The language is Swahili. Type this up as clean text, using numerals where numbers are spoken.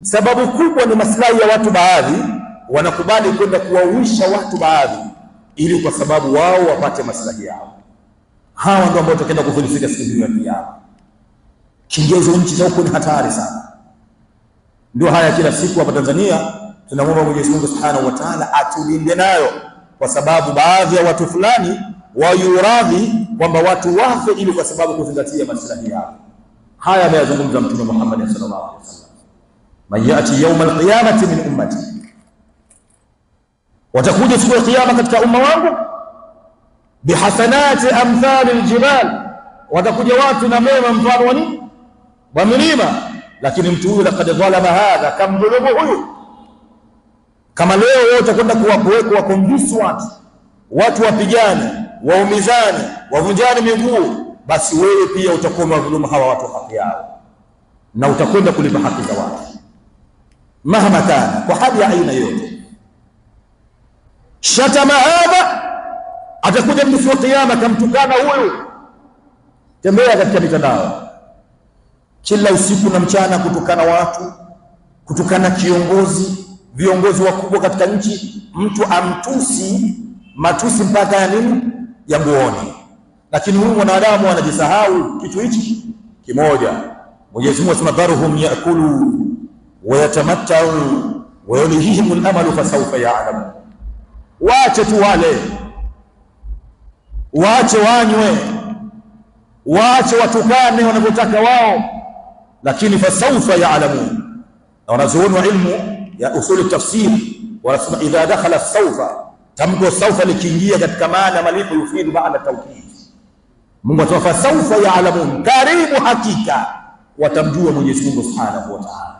Sababu kubwa ni maslahi ya watu baadhi, wanakubali kwenda kuwawisha watu baadhi ili kwa sababu wao wapate maslahi yao. Hawa ndio ambao tutakwenda kufilisika siku hiyo ya Kiyama. Kigezo nchi za huko ni hatari sana. Ndio haya kila siku hapa Tanzania tunamwomba Mwenyezi Mungu Subhanahu wa Ta'ala atulinde nayo, kwa sababu baadhi ya watu fulani wayuradhi kwamba watu wafe ili kwa sababu kuzingatia maslahi yao. Haya ameyazungumza Mtume Muhammad sallallahu alaihi wasallam, man yati yawm alqiyamati min ummati, watakuja siku ya kiyama katika umma wangu bihasanati amthali aljibal, watakuja watu na mema mfano wa milima, lakini mtu huyu laqad dhalama hadha, kamdhulumu huyu. Kama leo wewe utakwenda kuwapeleka convince watu wapigane, waumizane, wavunjane miguu, basi wewe pia utakuwa madhulumu hawa watu haki yao, na utakwenda kulipa haki za watu mahama kana, kwa hali ya aina yote. Shatama hadha, atakuja mtu wa kiyama kamtukana huyu. Tembea katika mitandao kila usiku na mchana, kutukana watu, kutukana viongozi wakubwa katika nchi, mtu amtusi matusi mpaka ya nini, ya nguoni. Lakini huyu mwanadamu anajisahau kitu hichi kimoja. Mwenyezi Mungu asema dharuhum yaakulu wa yatamattau wa yulhihim al-amalu fasawfa ya'lamu. Waache tu wale, waache wanywe, waache watukane wanavyotaka wao, lakini fasawfa ya'lamu. Na wanazuoni wa ilmu ya usul tafsir wanasema idha dakhala sawfa, tamko sawfa likiingia katika maana malipo yufidu maana tawkid. Mungu atawafa sawfa ya'lamun, karibu hakika watamjua Mwenyezi Mungu Subhanahu wa Ta'ala.